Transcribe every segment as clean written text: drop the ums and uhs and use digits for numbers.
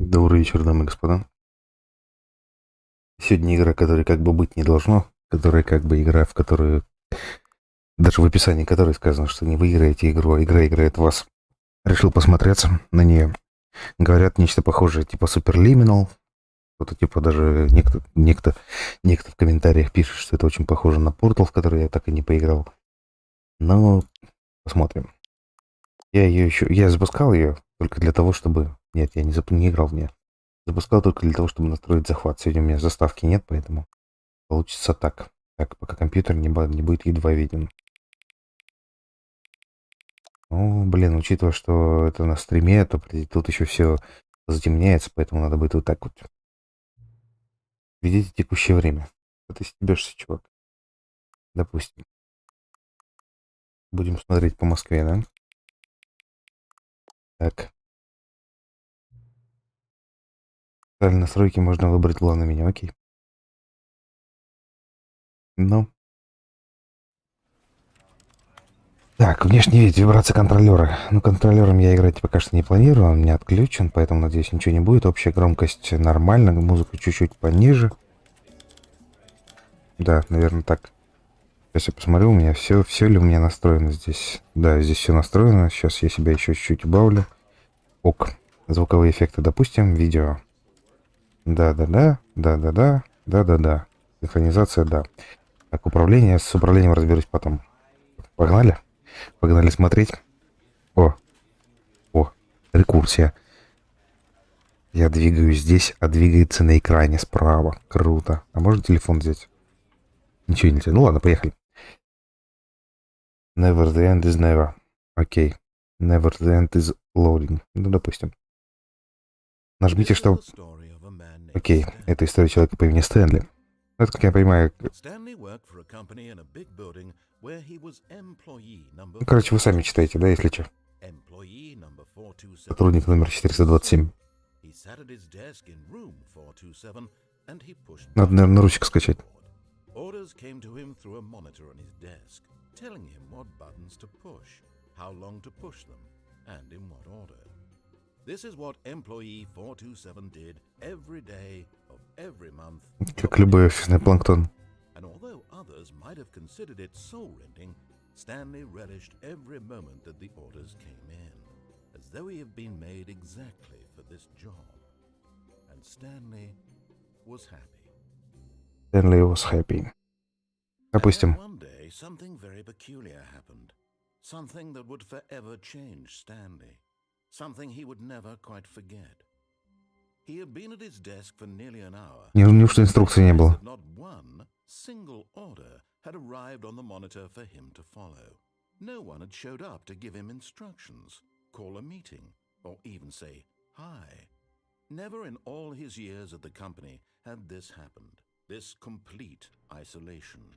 Добрый вечер, дамы и господа. Сегодня игра, которой как бы быть не должно, которая как бы игра, в которую даже в описании которой сказано, что не вы играете игру, а игра играет вас. Решил посмотреться на нее. Говорят нечто похожее, типа Суперлиминал. Кто-то типа даже некто в комментариях пишет, что это очень похоже на Портал, в который я так и не поиграл. Но посмотрим. Я запускал ее только для того, чтобы... Нет, я не играл в нее. Запускал только для того, чтобы настроить захват. Сегодня у меня заставки нет, поэтому получится так. Так, пока компьютер не будет едва виден. Ну, блин, учитывая, что это на стриме, то тут еще все затемняется, поэтому надо будет вот так вот. Видите текущее время. А ты стебешься, чувак. Допустим. Будем смотреть по Москве, да? Так. Далее настройки можно выбрать главное меню, окей. Ну. Так, внешний вид, вибрация контроллера. Ну, контроллером я играть пока что не планирую, он у меня отключен, поэтому, надеюсь, ничего не будет. Общая громкость нормально, музыку чуть-чуть пониже. Да, наверное, так. Сейчас я посмотрю, у меня все ли у меня настроено здесь. Да, здесь все настроено. Сейчас я себя еще чуть-чуть убавлю. Ок. Звуковые эффекты, допустим, видео. Да-да-да, да-да-да, да-да-да. Синхронизация, да. Так, управление. С управлением разберусь потом. Погнали? Погнали смотреть. О, о, рекурсия. Я двигаюсь здесь, а двигается на экране справа. Круто. А можно телефон взять? Ничего нельзя. Ну ладно, поехали. Never the end is never. Окей. Never the end is loading. Ну, допустим. Нажмите, что... Окей. Это история человека по имени Стэнли. Это, как я понимаю... Ну, короче, вы сами читаете, да, если что. Сотрудник номер 427. Надо, наверное, ручек скачать. Orders came to him through a monitor on his desk, telling him what buttons to push, how long to push them, and in what order. This is what employee 427 did every day of every month. Как любой офисный планктон. And although others might have considered it soul-rending, Stanley relished every moment that the orders came in, as though he had been made exactly for this job. And Stanley was happy. Stanley was happy. Допустим. One day, something very peculiar happened. Something that would forever change Stanley. Something he would never quite forget. He had been at his desk for nearly an hour. Неужто инструкции не было? Not one single order had arrived on the monitor for him to follow. No one had showed up to give him instructions, call a meeting, or even say hi. Never in all his years at the company had this happened. This complete isolation.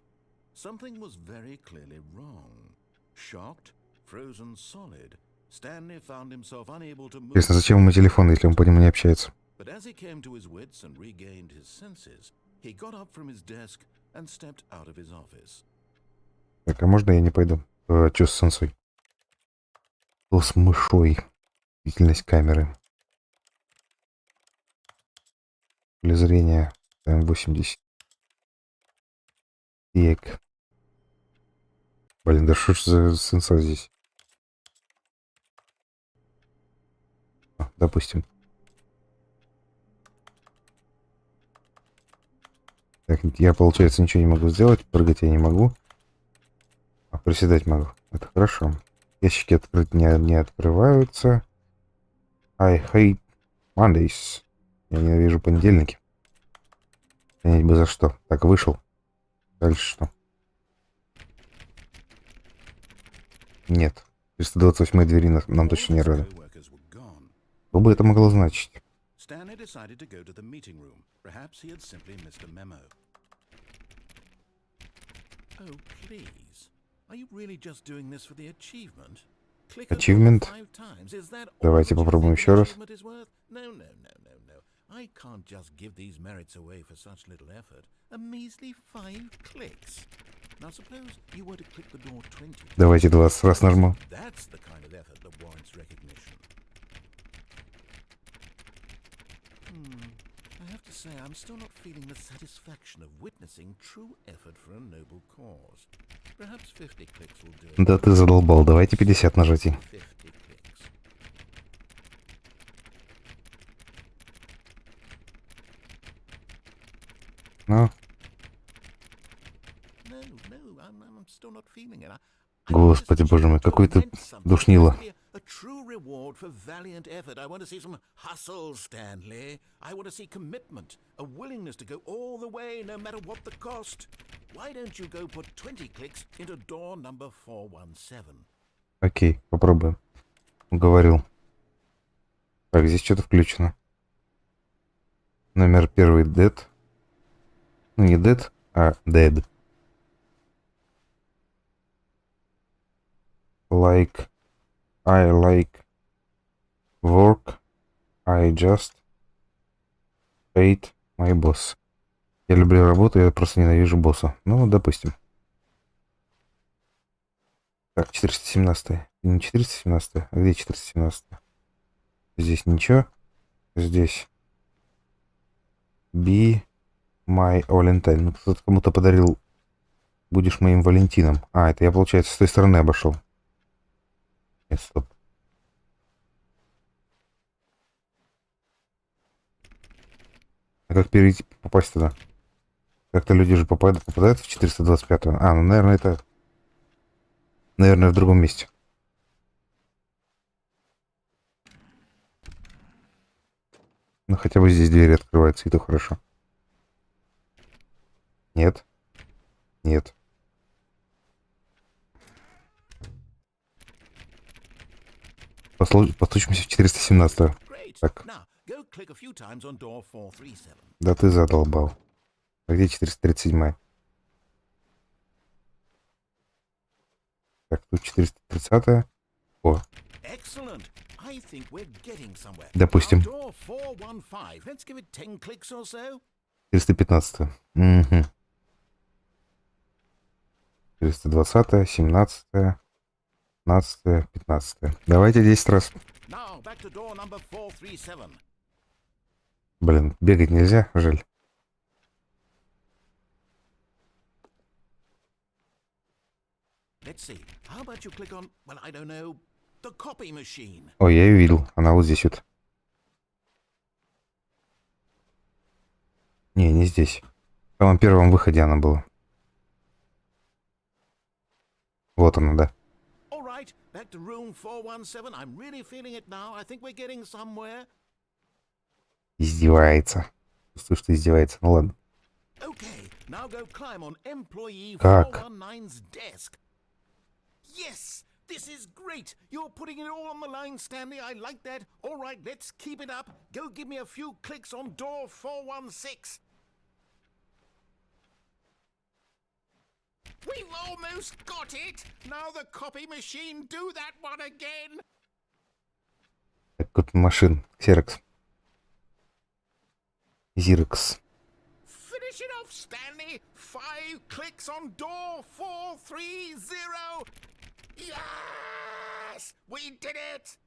Something was very clearly wrong. Shocked, frozen solid, Stanley found himself unable to move. Интересно, зачем ему телефон, если он по нему не общается? But as he came to his wits and regained his senses, he got up from his desk and stepped out of his office. Так, а можно я не пойду? Чё с сенсой? Что с мышой? Длительность камеры. Для зрения 80. Век. Блин, да что ж за сенсор здесь? Допустим. Так, я, получается, ничего не могу сделать. Прыгать я не могу. А приседать могу. Это хорошо. Ящики открыть не открываются. I hate Mondays. Я ненавижу понедельники. Понять бы за что. Так, вышел. Дальше что? Нет. 328 двери нам точно не рады. Что бы это могло значить? Stanley decided to go to the meeting room. Perhaps he had simply missed a memo. Oh, please. Are you really just doing this for the achievement? Click Achievement. 5 times. Is that all Давайте that you попробуем think еще an раз. achievement is worth? No. I can't just give these merits away for such little effort. A measly 5 clicks. Now suppose you were to click the door 20 times. Давайте 20 раз нажму. That's the kind of effort that warrants recognition. I have to say, I'm still not feeling the satisfaction of witnessing true effort for a noble cause. Perhaps 50 clicks will do it. Да ты задолбал, давайте 50 нажатий. 50 clicks. Ну, No, I'm still not feeling it. господи боже мой, какой ты душнило. A true reward for valiant effort. I want to see some hustle, Stanley. I want to see commitment, a willingness to go all the way, no matter what the cost. Why don't you go put 20 clicks into door number 417? Окей, попробуем. Уговорил. Так, здесь что-то включено. Номер первый dead. Ну, не dead, а dead. Like, I like work, I just hate my boss. Я люблю работу, я просто ненавижу босса. Ну, допустим. Так, 417. Не 417, а где 417? Здесь ничего. Здесь be my Valentine. Ну, кто-то кому-то подарил будешь моим Валентином. А, это я, получается, с той стороны обошел. Нет, стоп. А как перейти, попасть туда? Как-то люди же попадают в 425. А, ну, наверное, это... Наверное, в другом месте. Ну, хотя бы здесь двери открываются, и то хорошо. Нет. Нет. Постучимся в 417. Так. Да ты задолбал. А где 437? Так, тут 430. О. Допустим. 415. Угу. 420, 17, 15, 15. Давайте 10 раз. Блин, бегать нельзя, жаль. Ой, я ее видел. Она вот здесь вот. Не здесь. В самом первом выходе она была. Вот она, да. Издевается. Чувствую, что издевается. Ну ладно. Как? Yes, this is great. You're putting it all on the line, Stanley. I like that. All right, let's keep it up. Go give me a few clicks on door 416. We've almost got it. Now the copy machine do that one again. Копи машин. Xerox. Xerox. Finish it off, Stanley. 5 clicks on door 430. Yes! We did it!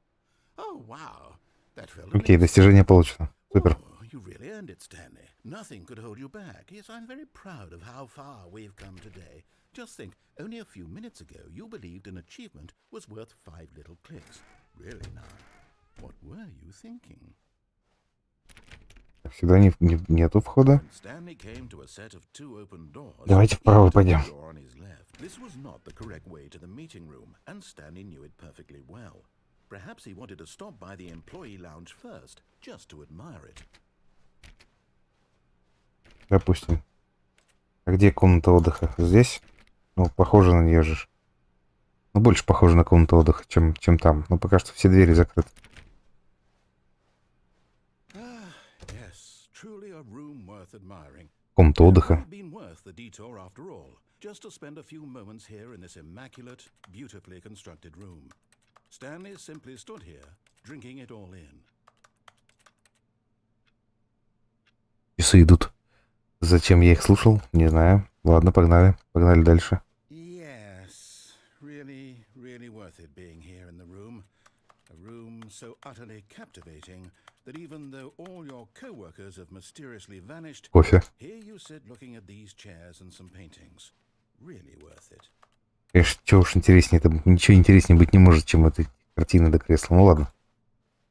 Oh, wow. That felt Окей, достижение получено. Супер. Oh, you really earned it, Stanley. Nothing could hold you back. Yes, I'm very proud of how far we've come today. Just think, only a few minutes ago you believed an achievement was worth 5 little clicks. Really now, what were you thinking? Сюда нету входа. Давайте вправо пойдем. This was not the correct way to the meeting room, and Stanley knew it perfectly well. Perhaps he wanted to stop by the employee lounge first, just to admire it. Допустим. А где комната отдыха? Здесь? Ну, похоже на нее же. Ну, больше похоже на комнату отдыха, чем там. Но пока что все двери закрыты. Комната отдыха. Just to spend a few moments here in this immaculate, beautifully constructed room. Stanley simply stood here, drinking it all in. Часы идут. Зачем я их слушал? Не знаю. Ладно, погнали. Погнали дальше. Yes, really worth it being here in the room. A room so utterly captivating that even though all your co-workers have mysteriously vanished, Кофе. here you sit looking at these chairs and some paintings. Really worth it. Конечно, чего уж интереснее, это ничего интереснее быть не может, чем этой картины до кресла. Ну ладно.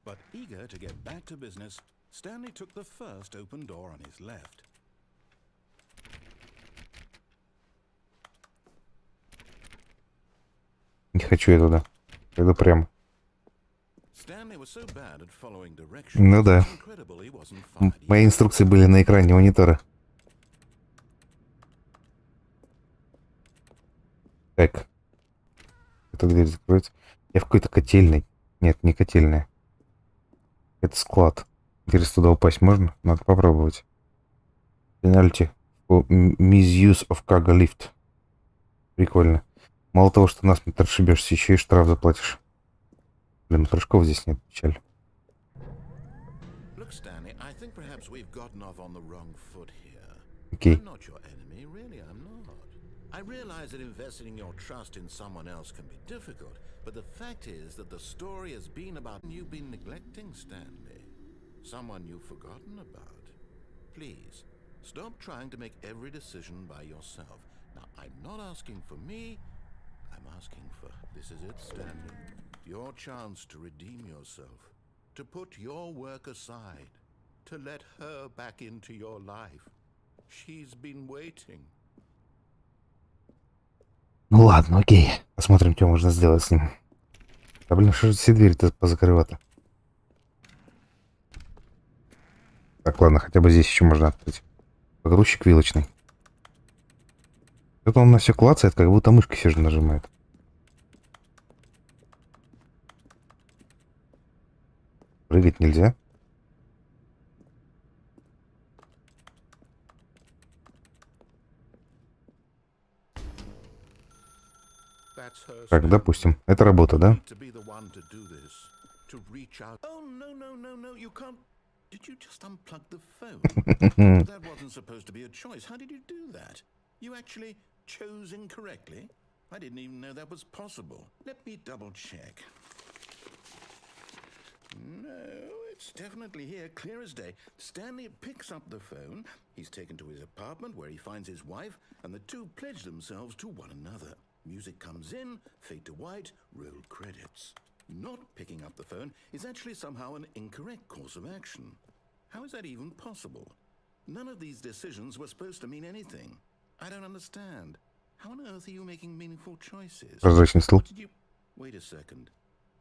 But eager to get back to business, Stanley took the first open door on his left. Не хочу я туда. Пойду прямо. Stanley was so bad at following directions. Ну да. It's incredible he wasn't fired Мои yet. инструкции были на экране монитора. Так. Эта дверь закроется. Я в какой-то котельной. Нет, не котельная. Это склад. Интересно, туда упасть можно? Надо попробовать. Пенальти. Misuse of cargo lift. Прикольно. Мало того, что нас не расшибешься, еще и штраф заплатишь. Блин, прыжков здесь нет, печаль. Look, Stanley, I think perhaps we've gotten off on the wrong foot here. Окей. I'm not your enemy, really, I'm not. I realize that investing your trust in someone else can be difficult, but the fact is that the story has been about you've been neglecting, Stanley. Someone you've forgotten about. Please, stop trying to make every decision by yourself. Now, I'm not asking for me, I'm asking for, this is it, Stanley. Your chance to redeem yourself. To put your work aside. To let her back into your life. She's been waiting. Ну ладно, окей. Посмотрим, что можно сделать с ним. Да блин, что же все двери-то позакрываты? Так, ладно, хотя бы здесь еще можно открыть. Погрузчик вилочный. Что-то он на все клацает, как будто мышкой все же нажимает. Прыгать нельзя. Так, допустим. Это работа, да? Did you just unplug the phone? That wasn't supposed to be a choice. How did you do that? You actually chose incorrectly? I didn't even know that was possible. Let me double check. No, it's definitely here, clear as day. Stanley picks up the phone. He's taken to his apartment where he finds his wife, and the two pledge themselves to one another. Music comes in, fade to white, roll credits. Not picking up the phone is actually somehow an incorrect course of action. How is that even possible? None of these decisions were supposed to mean anything. I don't understand. How on earth are you making meaningful choices? Прозрачный стул. Wait a second.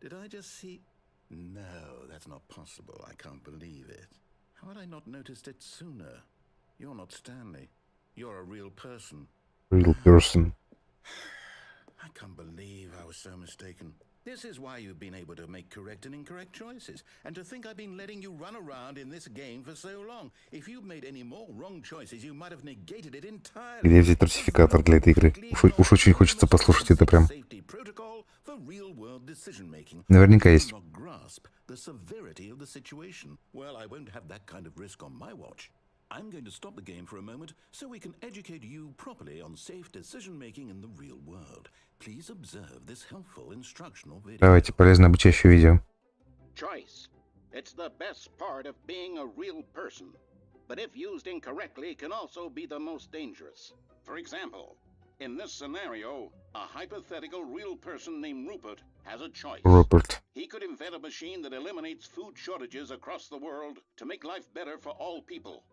Did I just see... No, that's not possible. I can't believe it. How had I not noticed it sooner? You're not Stanley. You're a real person. Real person. I can't believe I was so mistaken. This is why you've been able to make correct and incorrect choices. And to think I've been letting you run around in this game for so long. If you'd made any more wrong choices, you might have negated it entirely. Где взять русификатор для этой игры? Уж очень хочется послушать это прям. Наверняка есть. I'm going to stop the game for a moment so we can educate you properly on safe decision-making in the real world. Please observe this helpful instructional video. Давайте, полезное обучающее видео. Choice. It's the best part of being a real person. But if used incorrectly, can also be the most dangerous. For example, in this scenario, a hypothetical real person named Rupert has a choice. Rupert. He could invent a machine that eliminates food shortages across the world to make life better for all people.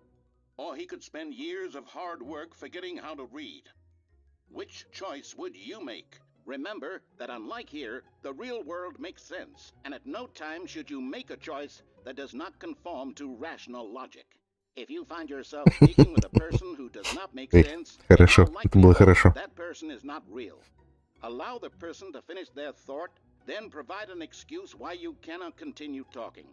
Or he could spend years of hard work forgetting how to read. Which choice would you make? Remember that unlike here, the real world makes sense, and at no time should you make a choice that does not conform to rational logic. If you find yourself speaking with a person who does not make sense, хорошо, это было хорошо. that person is not real. Allow the person to finish their thought, then provide an excuse why you cannot continue talking.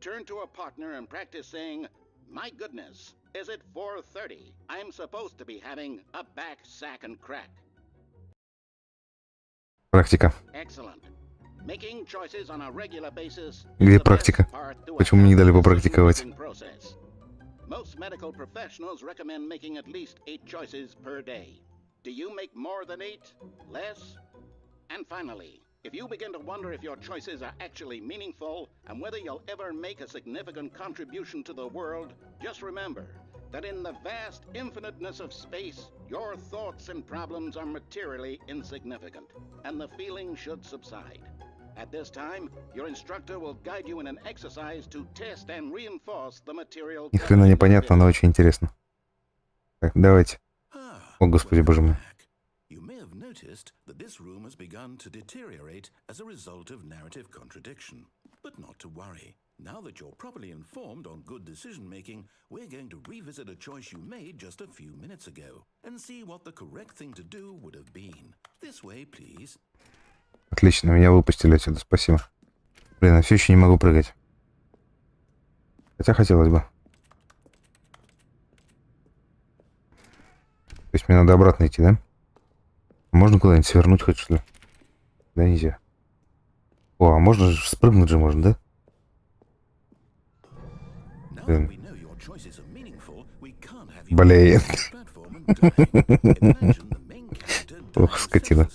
Turn to a partner and practice saying, "My goodness, is it 4:30? I'm supposed to be having a back, sack, and crack." Практика. Excellent. Making choices on a regular basis. Где практика? Почему мне не дали попрактиковать? Most medical professionals recommend making at least 8 choices per day. Do you make more than 8? Less? And finally, If you begin to wonder if your choices are actually meaningful and whether you'll ever make a significant contribution to the world, just remember that in the vast infiniteness of space, your thoughts and problems are materially insignificant, and the feeling should subside. At this time, your instructor will guide you in an exercise to test and reinforce the material. Ни хрена непонятно, но очень интересно. Так, давайте. О, Господи, Боже мой. You may have noticed that this room has begun to deteriorate as a result of narrative contradiction. But not to worry. Now that you're properly informed on good decision-making, we're going to revisit a choice you made just a few minutes ago and see what the correct thing to do would have been. This way, please. Отлично, меня выпустили отсюда, спасибо. Блин, я все еще не могу прыгать. Хотя хотелось бы. То есть мне надо обратно идти, да? Можно куда-нибудь свернуть хоть, что ли? Да, нельзя. О, а можно же спрыгнуть же, можно, да? Блин. Блин. Ох, скотина.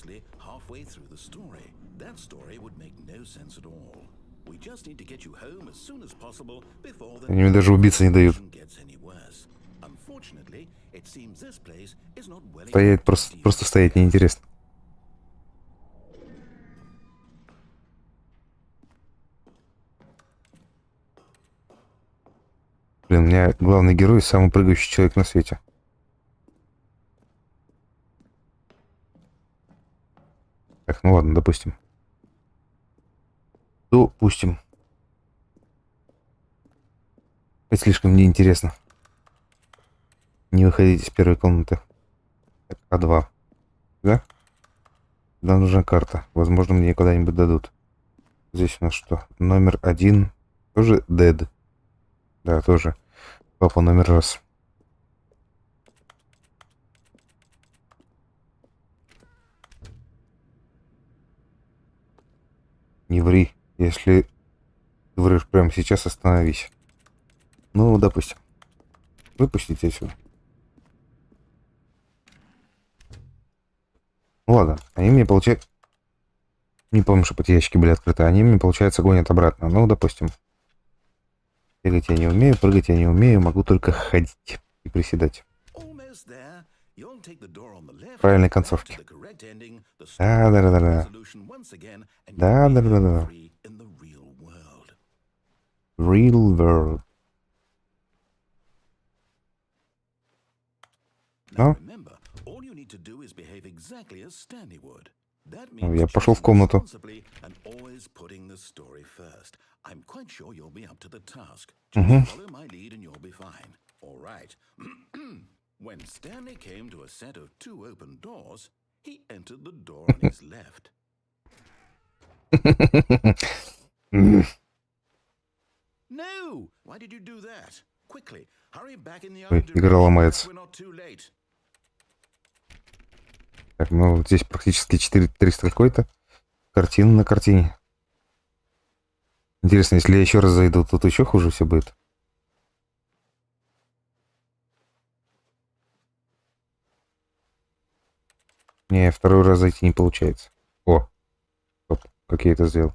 Они мне даже убиться не дают. Стоять, просто стоять неинтересно. Блин, у меня главный герой — самый прыгающий человек на свете. Так, ну ладно, допустим. Допустим. Это слишком неинтересно. Не выходите из первой комнаты. Так, А2. Да? Да, нужна карта. Возможно, мне куда-нибудь дадут. Здесь у нас что? Номер 1. Тоже dead. Да, тоже. Папа номер 1. Не ври. Если ты врешь прямо сейчас, остановись. Ну, допустим. Выпустите отсюда. Ну ладно, они мне получают... Не помню, что эти ящики были открыты. Они мне, получается, гонят обратно. Ну, допустим. Бегать я не умею, прыгать я не умею. Могу только ходить и приседать. Правильной концовки. Да. Да. Real world. Ну? Я пошел в комнату. Угу. When Stanley came to a set of 2 open doors, he entered the door on his left. No! Why did you do that? Quickly, hurry back in the other direction. Игра ломается. We're not too late. Так, ну здесь практически 4300 какой-то. Картина на картине. Интересно, если я еще раз зайду, тут еще хуже все будет. Не, второй раз зайти не получается. О, стоп, как я это сделал.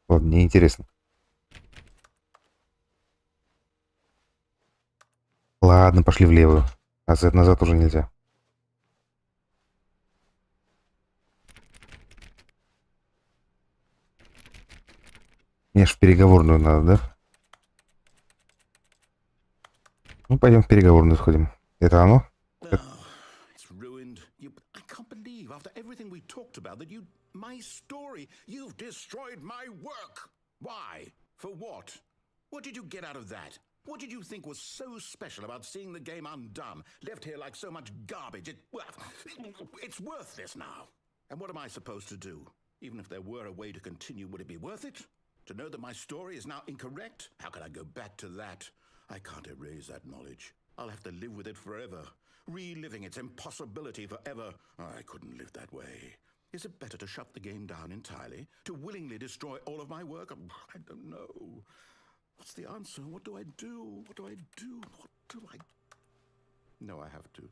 Ладно, мне интересно. Ладно, пошли в левую. А назад уже нельзя. Мне ж в переговорную надо, да? Ну, пойдем в переговорную сходим. Это оно? My story. You've destroyed my work. Why? For what? What did you get out of that? What did you think was so special about seeing the game undone, left here like so much garbage? It's worthless now. And what am I supposed to do? Even if there were a way to continue, would it be worth it? To know that my story is now incorrect? How can I go back to that? I can't erase that knowledge. I'll have to live with it forever. Reliving its impossibility forever. I couldn't live that way. Is it better to shut the game down entirely? To willingly destroy all of my work? I don't know. What's the answer? What do I do? What do I do? What do I... No, I have to.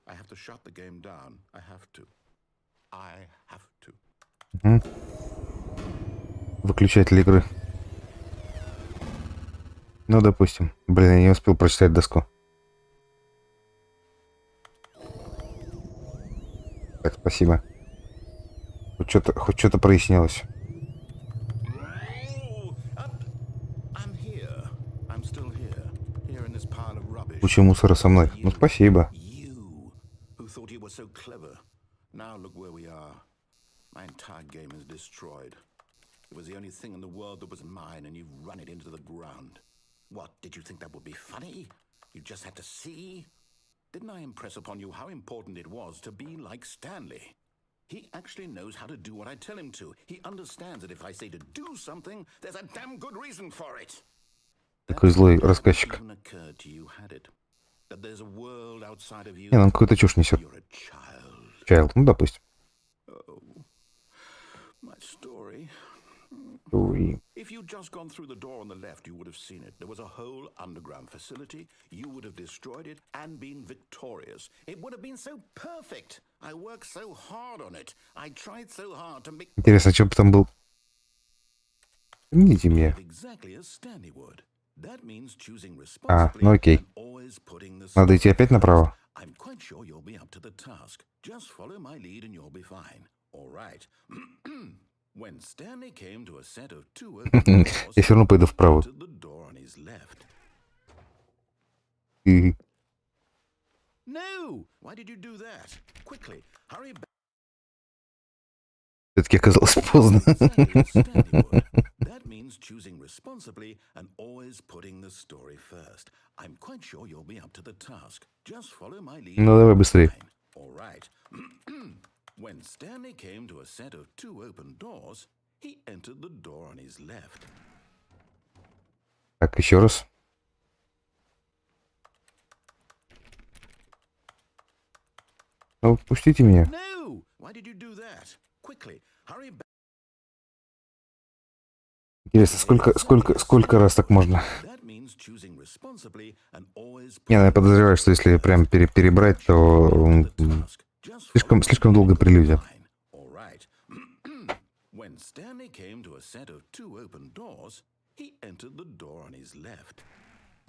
I have to shut the game down. I have to. Выключатель игры. Ну, допустим. Блин, я не успел прочитать доску. Так, спасибо. Хоть что-то прояснилось. Куча мусора со мной. Ну, спасибо. My entire game is destroyed. It was the only thing in the world that was mine, and you've run it into the ground. What, did you think that would be funny? You just had to see? Didn't I impress upon you how important it was to be like Stanley? He actually knows how to do what I tell him to. He understands that if I say to do something, there's a damn good reason for it. Такой злой рассказчик. Не, нам какую-то чушь несет. Child, ну, допустим. If you'd just gone through the door on the left, you would have seen it. There was a whole underground facility. You would have destroyed it and been victorious. It would have been so perfect. I worked so hard on it. I tried so hard to make... Интересно, что бы там был... Помните меня. А, ну окей. Надо идти опять направо? Я все равно пойду вправо. Все-таки оказалось поздно. Ну давай быстрее. When Stanley came to a set of 2 open doors, he entered the door on his left. Так, еще раз. Ну, пустите меня. No! Why did you do that? Quickly, hurry back. Интересно, сколько раз так можно? Не, я подозреваю, что если прям перебрать, то слишком долго прелюдия.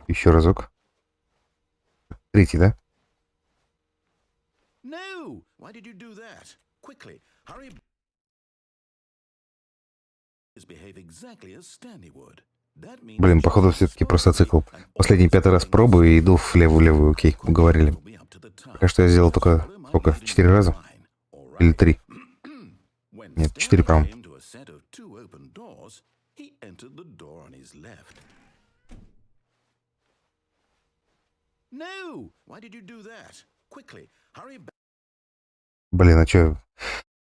Еще разок. Третий, да? Блин, походу все-таки просто цикл. Последний 5-й раз пробую и иду в левую. Окей, уговорили. Пока что я сделал только сколько? 4 раза? Или 3? Нет, 4, по-моему. Блин, а чё?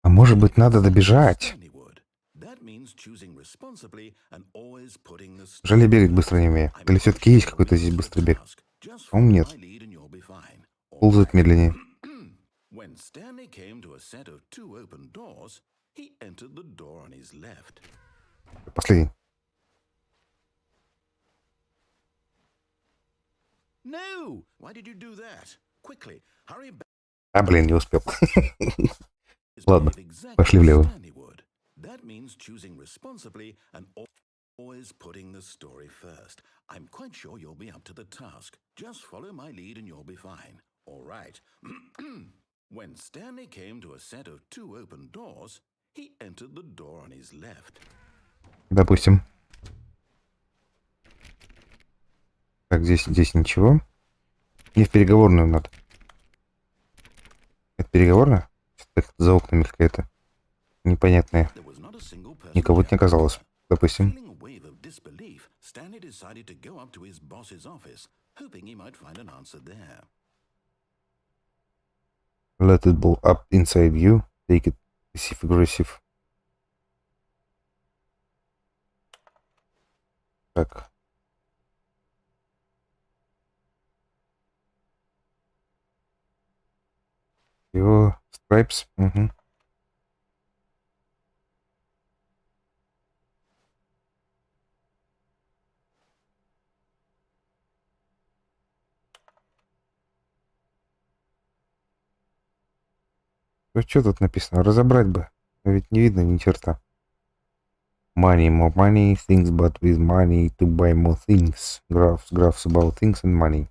А может быть, надо добежать? Жаль, я бегать быстро не умею. Или все-таки есть какой-то здесь быстрый бег? По-моему, нет. Ползать медленнее. Последний. А, блин, не успел. Ладно, пошли влево. Always putting the story first. I'm quite sure you'll be up to the task. Just follow my lead and you'll be fine. All right. When Stanley came to a set of 2 open doors, he entered the door on his left. Допустим. Так, здесь ничего. Мне в переговорную надо. Это переговорная? Что-то за окнами какая-то непонятная. Никого не оказалось. Допустим. Let it ball up inside you. Take it passive-aggressive. Так. Его stripes. Угу. Что тут написано? Разобрать бы. Но ведь не видно ни черта. Money, more money, things but with money to buy more things. Graphs about things and money.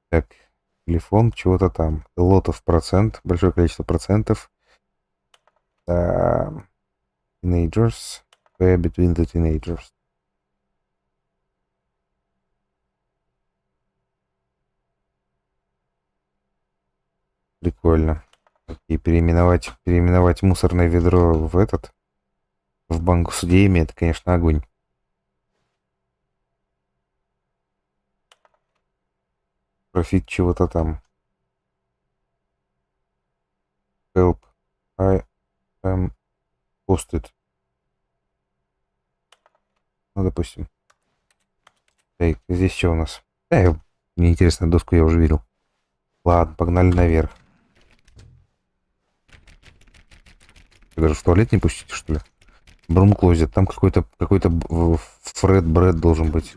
Так, телефон, чего-то там. A lot of процент, большое количество процентов. Teenagers. Where between the teenagers. Прикольно. И переименовать мусорное ведро в банк с идеями, это, конечно, огонь. Профит чего-то там. Help. I am posted. Ну, допустим. Так, здесь что у нас? Мне интересно, доску я уже видел. Ладно, погнали наверх. Вы даже в туалет не пустите, что ли? Брум-клозет. Там какой-то Фред Брэд должен быть.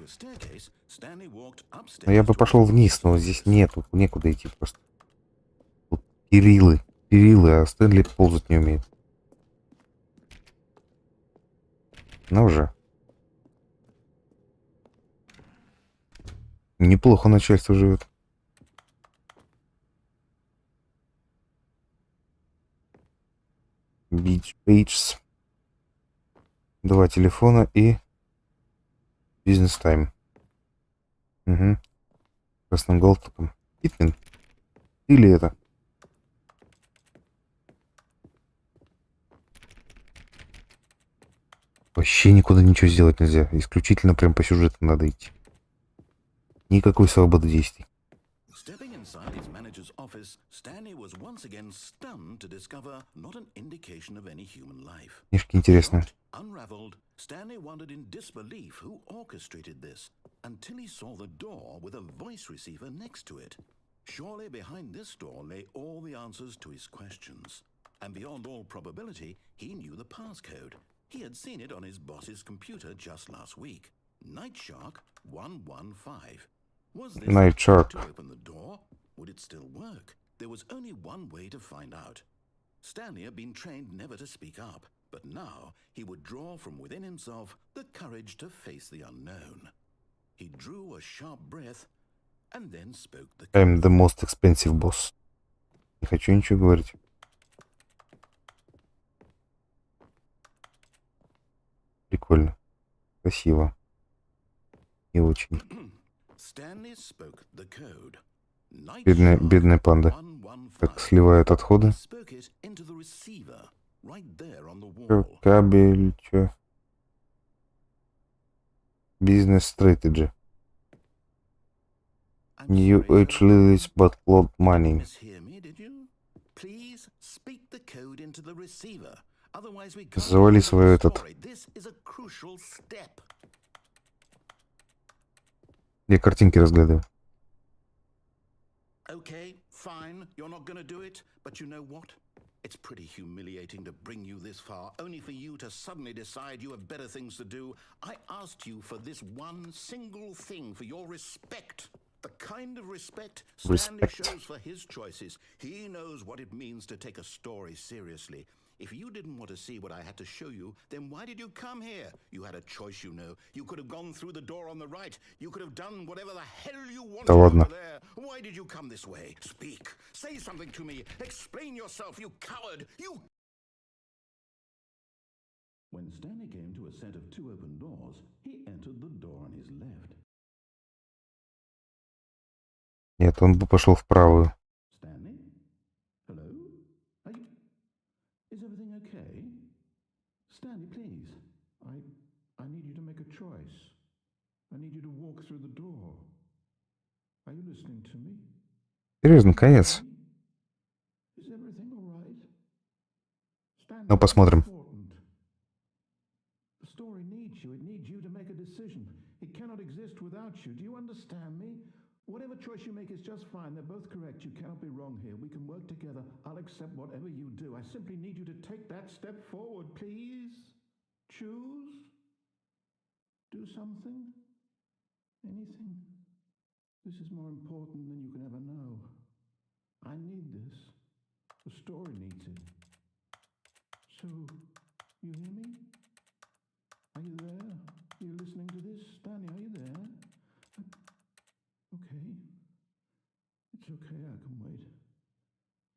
Но я бы пошел вниз, но здесь нету. Некуда идти просто. Тут перилы. А Стэнли ползать не умеет. Ну уже. Неплохо начальство живет. Beach Pages. 2 телефона и бизнес-тайм. Угу. Красным галстуком. Питмен. Или это? Вообще никуда ничего сделать нельзя. Исключительно прям по сюжету надо идти. Никакой свободы действий. Stepping inside his manager's office, Stanley was once again stunned to discover not an indication of any human life. Книжки интересные. Unraveled, Stanley wondered in disbelief who orchestrated this until he saw the door with a voice receiver next to it. Surely behind this door lay all the answers to his questions. And beyond all probability, he knew the passcode. He had seen it on his boss's computer just last week. Nightshark 115. Was this Nightshark. to open the door? Would it still work? There was only one way to find out. Stanley had been trained never to speak up, but now he would draw from within himself the courage to face the unknown. He drew a sharp breath and then spoke the I'm the most expensive boss. Не хочу ничего говорить. Прикольно. Красиво. И очень. Stanley spoke the code. Бедная панда. Как сливает отходы. Кабель, чё? Бизнес-стратеджи. New age lilies but cloud mining. Завали свой этот. Я картинки разглядываю. Okay, fine, you're not gonna do it, but you know what? It's pretty humiliating to bring you this far, only for you to suddenly decide you have better things to do. I asked you for this one single thing, for your respect. The kind of respect Stanley shows for his choices. He knows what it means to take a story seriously. If you didn't want to see what I had to show you, then why did you come here? You had a choice, you know. You could have gone through the door on the right. You could have done whatever the hell you wanted over there. Why did you come this way? Speak. Say something to me. Explain yourself, you coward. You... When Stanley came to a set of 2 open doors, he entered the door on his left. Нет, он бы пошел в правую. Stanley? Hello? Are you... Is everything okay? Stanley, please. I need you to make a choice. I need you to walk through the door. Are you listening to me? Серьезно, конец. Is everything all right? Stanley, Ну, посмотрим. The story needs you. It needs you to make a decision. It cannot exist without you. Do you understand me? Whatever choice you make is just fine. They're both correct. You cannot be wrong here. We can work together. I'll accept whatever you do. I simply need you to take that step forward, please. Choose. Do something. Anything. This is more important than you can ever know. I need this. The story needs it. So, you hear me? Are you there? Are you listening to this? Stanley, are you there? Okay. It's okay, I can wait.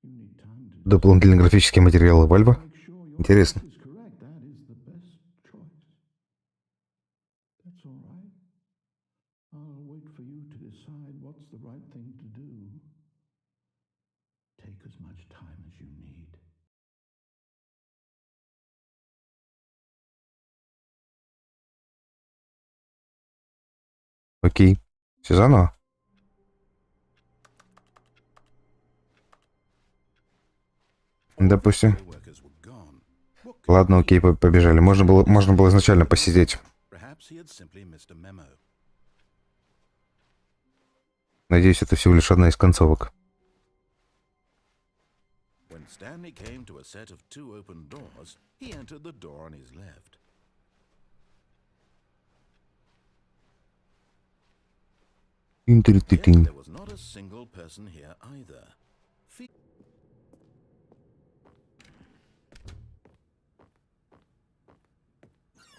You need time to Дополнительные графические материалы Valve. make sure your Интересно. choice is correct. That is the best choice. That's all right. I'll wait for you to decide what's the right thing to do. Take as much time as you need. Окей. Все заново? Допустим. Workers were gone. What could Ладно, окей, побежали. Можно было изначально посидеть. Perhaps he had simply missed a memo. Надеюсь, это всего лишь одна из концовок. When Stanley came to a set of 2 open doors, he entered the door on his left. Yet Тин-тин-тин-тин. there was not a single person here either.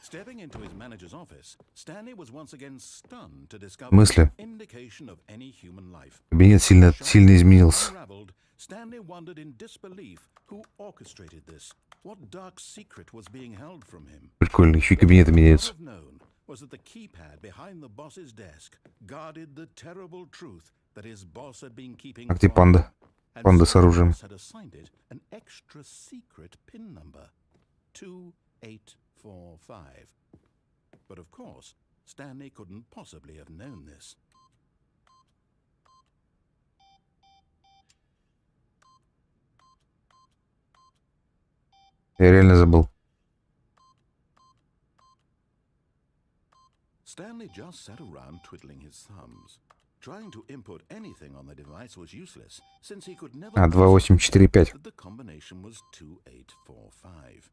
Stepping into his manager's office, Stanley was once again stunned to discover Мысли. no indication of any human life. Кабинет сильно изменился. Unraveled, Stanley wondered in disbelief who orchestrated this. What dark secret was being held from him? Прикольно, еще и кабинеты меняются. What was known was that the keypad behind the boss's desk guarded the terrible truth that his boss had been keeping А где from панда? him, and Панда с someone оружием. else had assigned it an extra secret pin number, 2845. But of course, Stanley couldn't possibly have known this. Я реально забыл. Stanley just sat around twiddling his thumbs. Trying to input anything on the device was useless, since he could never 2845. that the combination was 2845.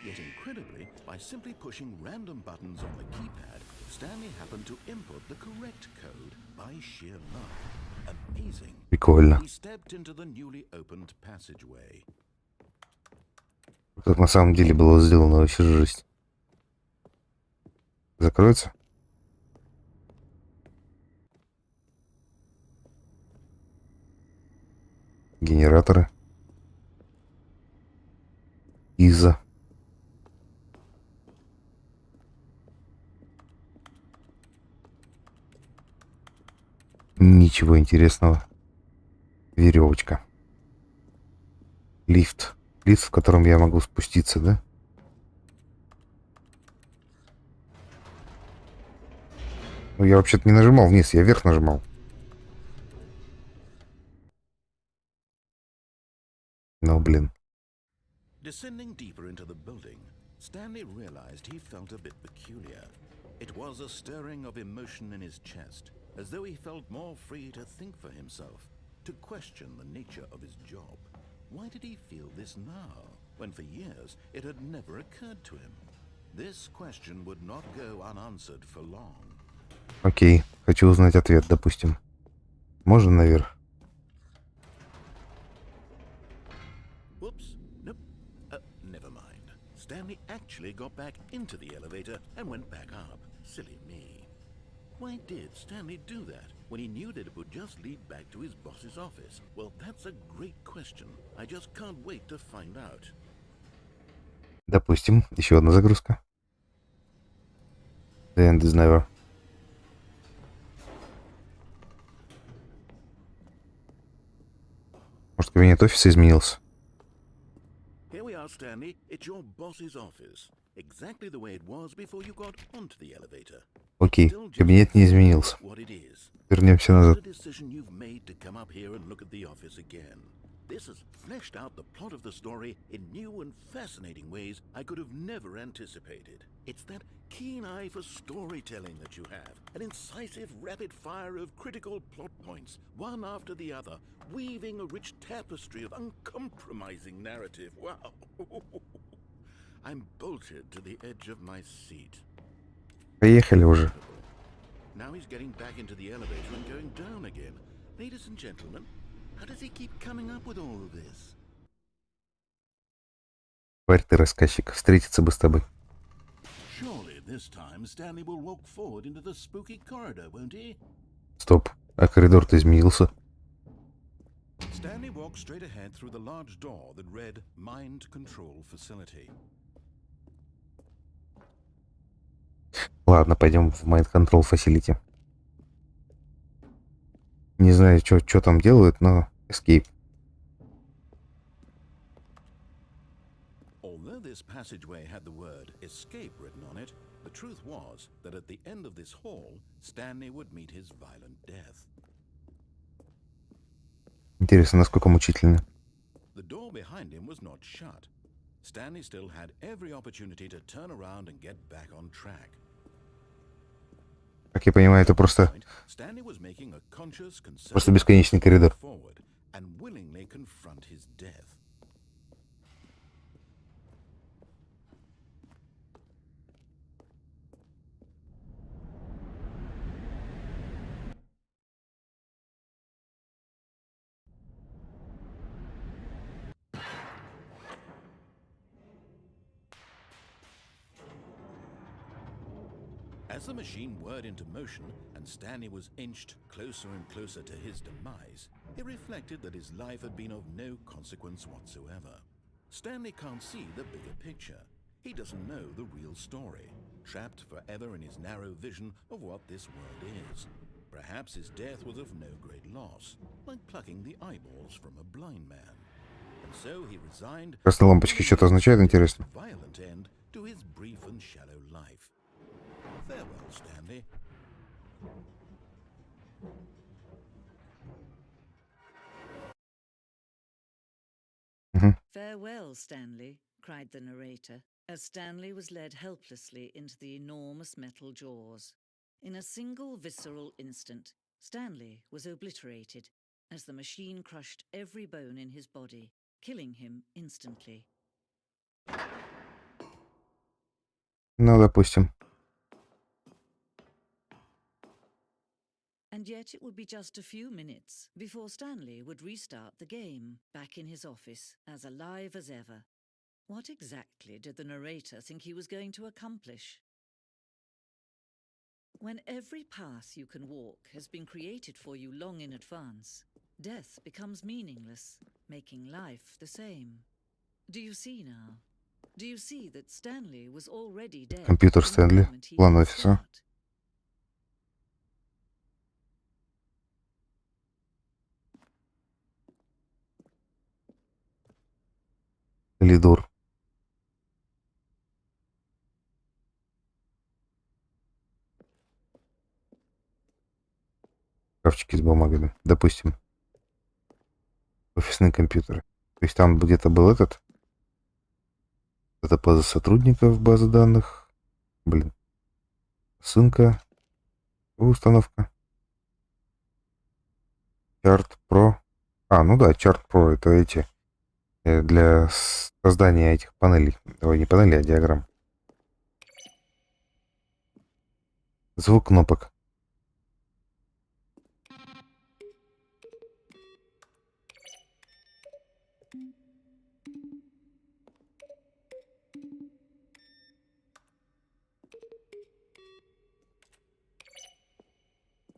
Yet incredibly, by simply pushing random buttons on the keypad, Stanley happened to input the correct code by sheer luck. Amazing. Прикольно. He stepped into the newly opened passageway. Как на самом деле было сделано вообще жесть. Закроется? Генераторы. Иза. Ничего интересного. Веревочка. Лифт. Лифт, в котором я могу спуститься, да? Ну, я вообще-то не нажимал вниз, я вверх нажимал. Ну, блин. Descending deeper into the building, Stanley realized he felt a bit peculiar. It was a stirring of emotion in his chest, as though he felt more free to think for himself, to question the nature of his job. Why did he feel this now, when for years it had never occurred to him? This question would not go unanswered for long. Окей, хочу узнать ответ, допустим. Можно наверх? Whoops, nope, never mind. Stanley actually got back into the elevator and went back up. Silly me. Why did Stanley do that when he knew that it would just lead back to his boss's office? Well, that's a great question. I just can't wait to find out. Допустим, еще одна загрузка. The end is never. Может, кабинет офиса изменился? Here we are, Stanley. It's your boss's office. Exactly the way it was before you got onto the elevator. Окей, Still just кабинет не изменился. what it is. Вернемся What назад. a decision you've made to come up here and look at the office again. This has fleshed out the plot of the story in new and fascinating ways I could have never anticipated. It's that keen eye for storytelling that you have, an incisive rapid fire of critical plot points, one after the other, weaving a rich tapestry of uncompromising narrative. Wow. I'm bolted to the edge of my seat. Поехали уже. Now he's getting back into the elevator and going down again. Ladies and gentlemen, How does he keep coming up with all of this? Тварь ты, рассказчик, встретиться бы с тобой. Surely this time Stanley will walk forward into the spooky corridor, won't he? Стоп, а коридор-то изменился. Stanley walked straight ahead through the large door that read Mind Control Facility. Ладно, пойдем в Mind Control Facility. Не знаю, что там делают, но escape. Although this passageway had the word escape written on it, the truth was that at the end of this hall, Stanley would meet his violent death. Интересно, насколько мучительно. The door behind him was not shut. Stanley still had every opportunity to turn around and get back on track. Как я понимаю, это просто Stanley was making a conscious, Просто бесконечный коридор. forward and willingly confront his death. As the machine whirred into motion and Stanley was inched closer and closer to his demise, he reflected that his life had been of no consequence whatsoever. Stanley can't see the bigger picture. He doesn't know the real story, trapped forever in his narrow vision of what this world is. Perhaps his death was of no great loss, like plucking the eyeballs from a blind man. And so he resigned. Красные лампочки что-то означают, интересно? Violent end to his brief and shallow life. Farewell, Stanley. Farewell, Stanley, cried the narrator, as Stanley was led helplessly into the enormous metal jaws. In a single visceral instant, Stanley was obliterated as the machine crushed every bone in his body, killing him instantly. Ну, допустим. And yet it would be just a few minutes before Stanley would restart the game, back in his office, as alive as ever. What exactly did the narrator think he was going to accomplish? When every path you can walk has been created for you long in advance, death becomes meaningless, making life the same. Do you see now? Do you see that Stanley was already dead? Компьютер Стэнли, план офиса. Коридор. Шкафчики с бумагами. Допустим. Офисные компьютеры. То есть там где-то был этот. Это база сотрудников, база данных. Блин. Ссылка. Установка. Чарт Pro. А, ну да, Чарт Pro. Это эти. Для создания этих панелей. Ой, не панелей, а диаграмм. Звук кнопок.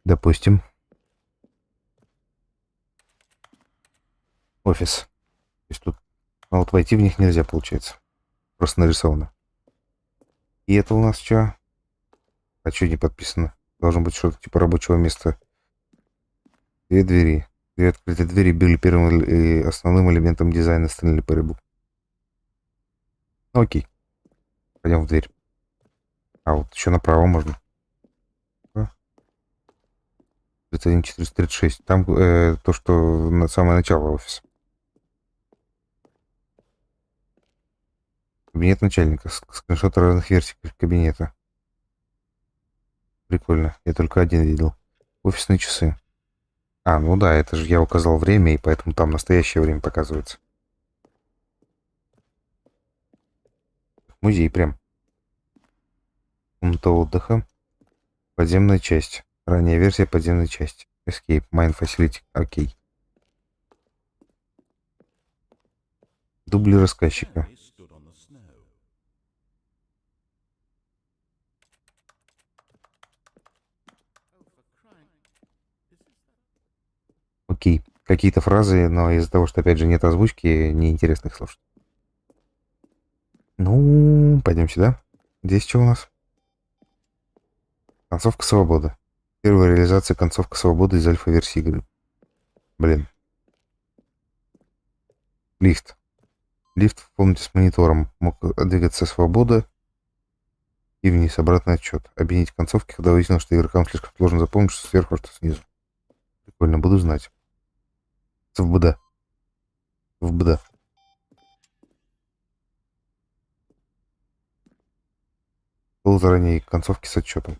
Допустим. Офис. То есть тут... А вот войти в них нельзя, получается. Просто нарисовано. И это у нас что? А что не подписано? Должно быть что-то типа рабочего места. Две двери. Две открытые двери были первым и основным элементом дизайна Stanley Parable. Ну, окей. Пойдем в дверь. А вот еще направо можно. 1436. Там то, что на самое начало офиса. Кабинет начальника. Скриншот разных версий кабинета. Прикольно. Я только один видел. Офисные часы. А, ну да, это же я указал время, и поэтому там настоящее время показывается. Музей прям. Комната отдыха. Подземная часть. Ранняя версия подземной части. Escape. Mine Facility. Окей. Дубли рассказчика. Stanley stood on the snow. Окей. Какие-то фразы, но из-за того, что, опять же, нет озвучки, неинтересно их слушать. Ну, пойдем сюда. Здесь что у нас? Концовка свободы. Первая реализация концовка свободы из альфа-версии игры. Блин. Лифт. Лифт в комнате с монитором. Мог двигаться свобода и вниз. Обратный отчет. Объединить концовки, когда выяснилось, что игрокам слишком сложно запомнить, что сверху, что снизу. Прикольно, буду знать. Свобода. Свобода. Был заранее концовки с отчетом.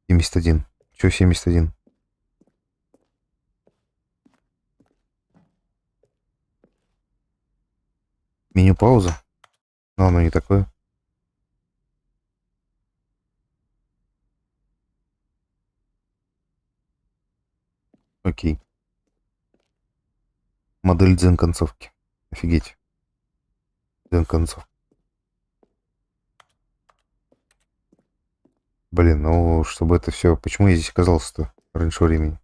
«71». Чё 71? Меню пауза? Но оно не такое. Окей. Модель дзен концовки. Офигеть. Дзен концов. Блин, ну чтобы это все. Почему я здесь оказался-то раньше времени?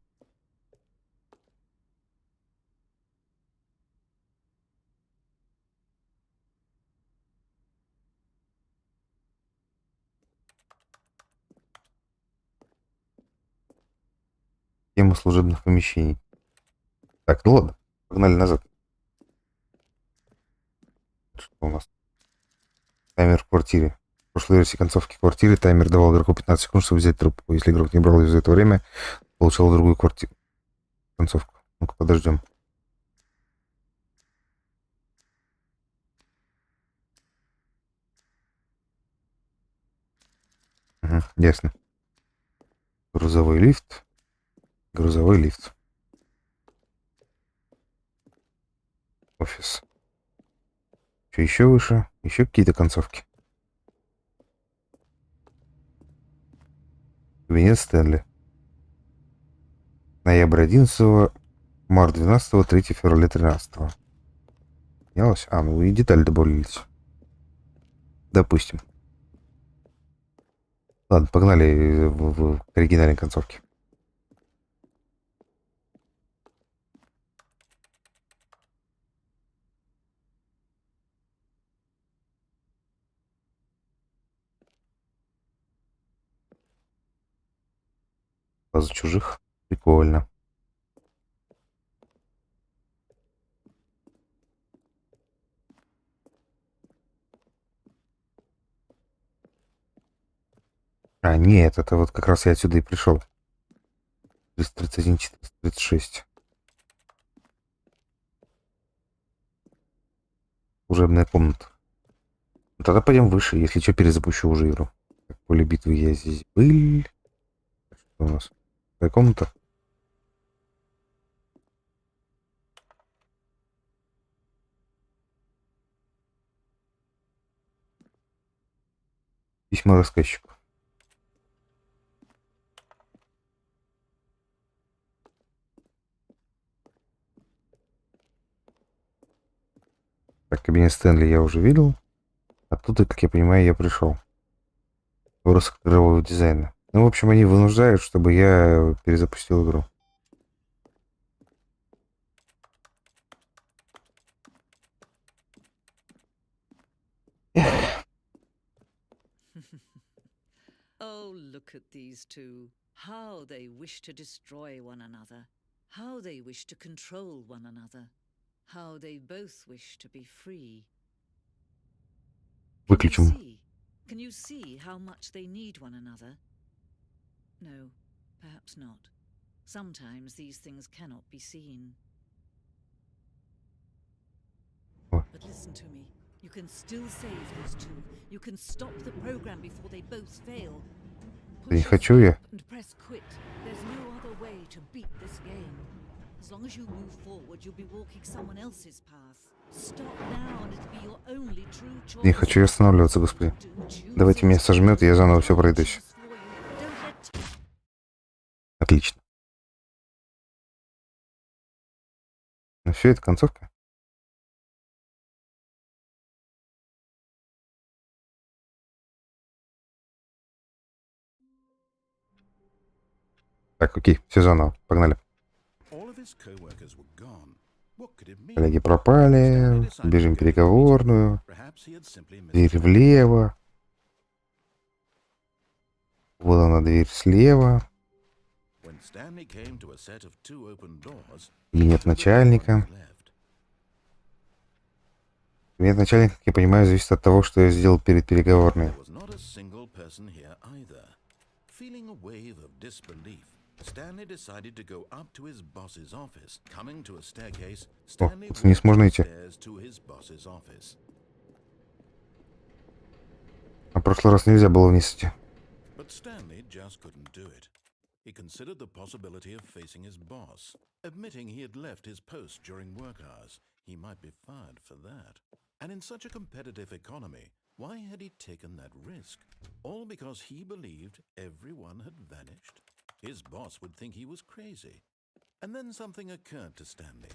Тема служебных помещений. Так, ну ладно. Погнали назад. Что у нас? Таймер в квартире. В прошлой версии концовки квартиры таймер давал игроку 15 секунд, чтобы взять трубку. Если игрок не брал ее за это время, получал другую квартиру. Концовку. Ну-ка, подождем. Угу, ясно. Грузовой лифт. Грузовой лифт. Офис. Что еще выше? Еще какие-то концовки. Кабинет Стэнли. Ноябрь 11, март 12, 3 февраля 13. Менялось? А, ну и детали добавились. Допустим. Ладно, погнали к оригинальной концовке. База чужих. Прикольно. А, нет, это вот как раз я отсюда и пришел. 331, 436. Служебная комната. Ну, тогда пойдем выше, если что, перезапущу уже игру. Так, поле битвы я здесь был. Что у нас? Какая комната? Письмо рассказчику. Так, кабинет Стэнли я уже видел. Оттуда, как я понимаю, я пришел. Выброс игрового дизайна. Ну, в общем, они вынуждают, чтобы я перезапустил игру. Oh, look at these two. How they wish to destroy one another. How they wish to control one another. How they both wish to be free. Выключим. Can you see how much they need one another? No, perhaps not. Sometimes these things cannot be seen. What? But listen to me. You can still save those two. You can stop the program before they both fail. Да не хочу я. And press quit. There's no other way to beat this game. As long as you move forward, you'll be walking someone else's path. Stop now, and it'll be your only true choice. Не хочу я останавливаться, господи. Давайте меня сожмет, и я заново все пройдусь. Don't let Отлично. Ну все, это концовка. Так, окей, все заново. Погнали. All of his co-workers were gone. What could it mean? Коллеги Stanley пропали. decided to Бежим в go to the meeting. переговорную. Perhaps he had simply Дверь misjudged. влево. Вот она, дверь слева. When Stanley came to a set of 2 open doors, Кабинет he entered the door on начальника. his left. Кабинет начальника, как я понимаю, зависит от того, что я сделал перед переговорной. There was not a single person here either. Feeling a wave of disbelief, Stanley decided to go up to his boss's office. Coming to a staircase, Stanley вниз walked можно идти. upstairs to his boss's office. А в прошлый раз нельзя было вниз идти. But Stanley just couldn't do it. He considered the possibility of facing his boss. Admitting he had left his post during work hours, he might be fired for that. And in such a competitive economy, why had he taken that risk? All because he believed everyone had vanished? His boss would think he was crazy. And then something occurred to Stanley.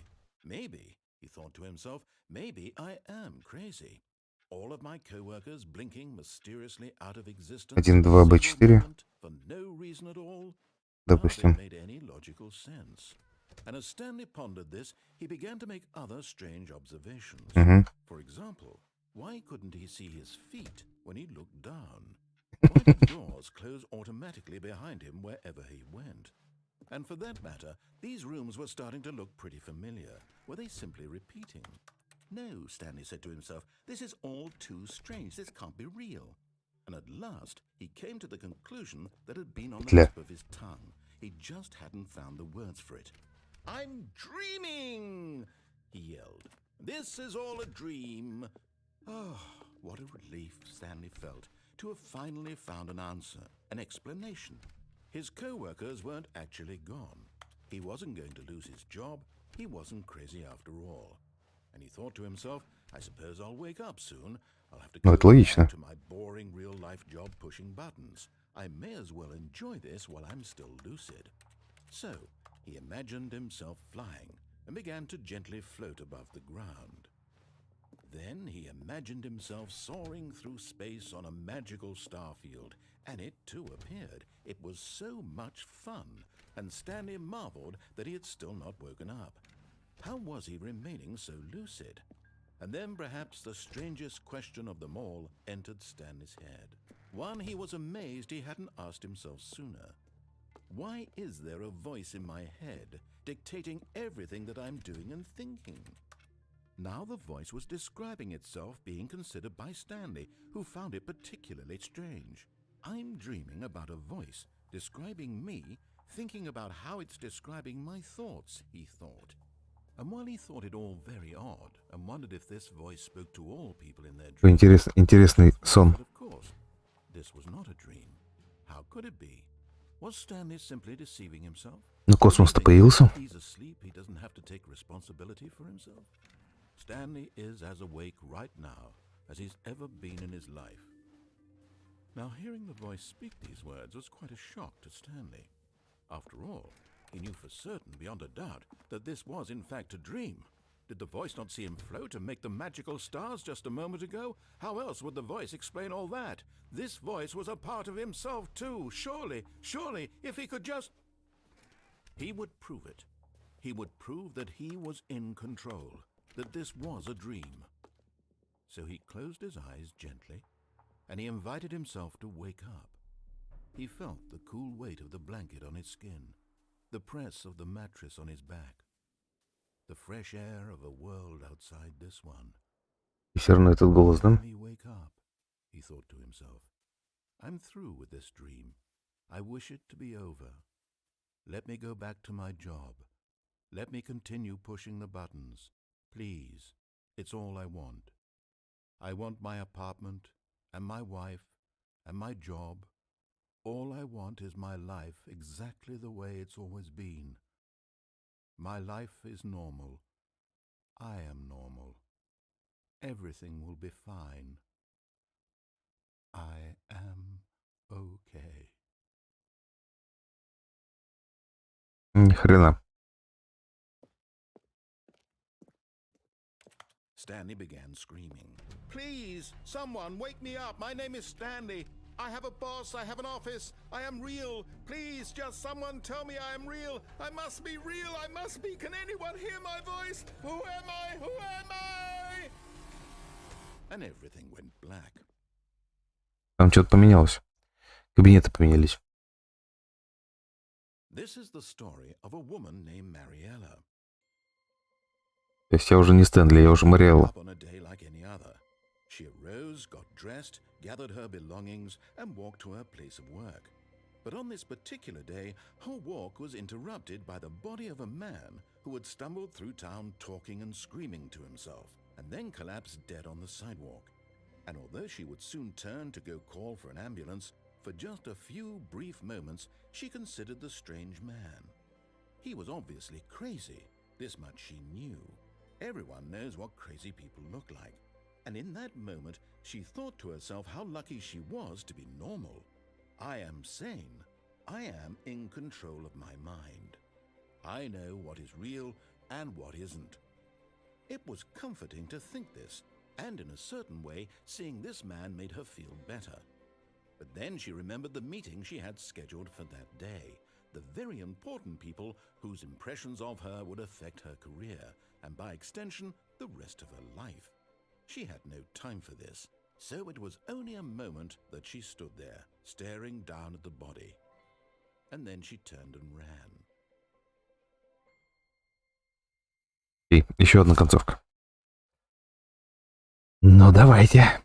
Maybe, he thought to himself, maybe I am crazy. All of my co-workers blinking mysteriously out of existence 1, in a 2, single B4. moment for no reason at all. None of it Допустим. made any logical sense. And as Stanley pondered this, he began to make other strange observations. Угу. For example, why couldn't he see his feet when he looked down? Why did doors close automatically behind him wherever he went? And for that matter, these rooms were starting to look pretty familiar. Were they simply repeating? No, Stanley said to himself, this is all too strange. This can't be real. And at last, he came to the conclusion that had been on the Петля. tip of his tongue. He just hadn't found the words for it. I'm dreaming, he yelled. This is all a dream. Oh, what a relief Stanley felt to have finally found an answer, an explanation. His co-workers weren't actually gone. He wasn't going to lose his job. He wasn't crazy after all. And he thought to himself, I suppose I'll wake up soon. I'll have to Ну, go это логично. back to my boring real-life job pushing buttons. I may as well enjoy this while I'm still lucid. So, he imagined himself flying and began to gently float above the ground. Then he imagined himself soaring through space on a magical starfield, and it too appeared. It was so much fun, and Stanley marveled that he had still not woken up. How was he remaining so lucid? And then perhaps the strangest question of them all entered Stanley's head. One he was amazed he hadn't asked himself sooner. Why is there a voice in my head dictating everything that I'm doing and thinking? Now the voice was describing itself being considered by Stanley, who found it particularly strange. I'm dreaming about a voice describing me, thinking about how it's describing my thoughts, he thought. And while he thought it all very odd and wondered if this voice spoke to all people in their dreams, Интересный сон. but of course, this was not a dream. How could it be? Was Stanley simply deceiving himself? Ну, космос-то Believing появился. that He's asleep, he doesn't have to take responsibility for himself. Stanley is as awake right now as he's ever been in his life. Now, hearing the voice speak these words was quite a shock to Stanley. After all, he knew for certain, beyond a doubt, that this was in fact a dream. Did the voice not see him float and make the magical stars just a moment ago? How else would the voice explain all that? This voice was a part of himself too. Surely, if he could just... He would prove it. He would prove that he was in control, that this was a dream. So he closed his eyes gently, and he invited himself to wake up. He felt the cool weight of the blanket on his skin, the press of the mattress on his back, the fresh air of a world outside this one. И все равно этот голос, да? Let me wake up, he thought to himself. I'm through with this dream. I wish it to be over. Let me go back to my job. Let me continue pushing the buttons. Please, it's all I want. I want my apartment, and my wife, and my job. All I want is my life exactly the way it's always been. My life is normal. I am normal. Everything will be fine. I am okay. Ни хрена. Stanley began screaming. Please, someone, wake me up. My name is Stanley. I have a boss. I have an office. I am real. Please, just someone tell me I am real. I must be real. I must be. Can anyone hear my voice? Who am I? Who am I? And everything went black. Там что-то поменялось. Кабинеты поменялись. This is the story of a woman named Mariella. То есть я уже не Стэнли, я уже Мариэлла. Up on a day like any other. She arose, got dressed, gathered her belongings, and walked to her place of work. But on this particular day, her walk was interrupted by the body of a man who had stumbled through town talking and screaming to himself, and then collapsed dead on the sidewalk. And although she would soon turn to go call for an ambulance, for just a few brief moments she considered the strange man. He was obviously crazy, this much she knew. Everyone knows what crazy people look like. And in that moment, she thought to herself how lucky she was to be normal. I am sane. I am in control of my mind. I know what is real and what isn't. It was comforting to think this, and in a certain way, seeing this man made her feel better. But then she remembered the meeting she had scheduled for that day, the very important people whose impressions of her would affect her career, and by extension, the rest of her life. She had no time for this, so it was only a moment that she stood there, staring down at the body. And then she turned and ran. И еще одна концовка. Ну, давайте.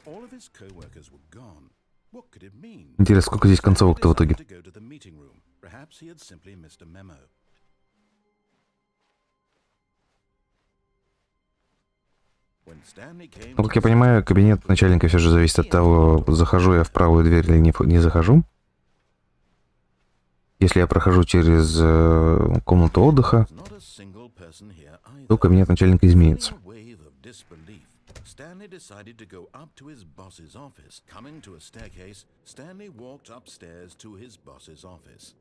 All of his co-workers were gone. What could it mean? Интересно, сколько здесь концовок-то в итоге? To go to the meeting room. Perhaps he had simply missed a memo. When Stanley came, Ну, как я понимаю, кабинет начальника все же зависит от того, захожу я в правую дверь или не захожу. Если я прохожу через комнату отдыха, то кабинет начальника изменится. Stanley decided to go up to his boss's office. Coming to a staircase, Stanley walked upstairs to his boss's office.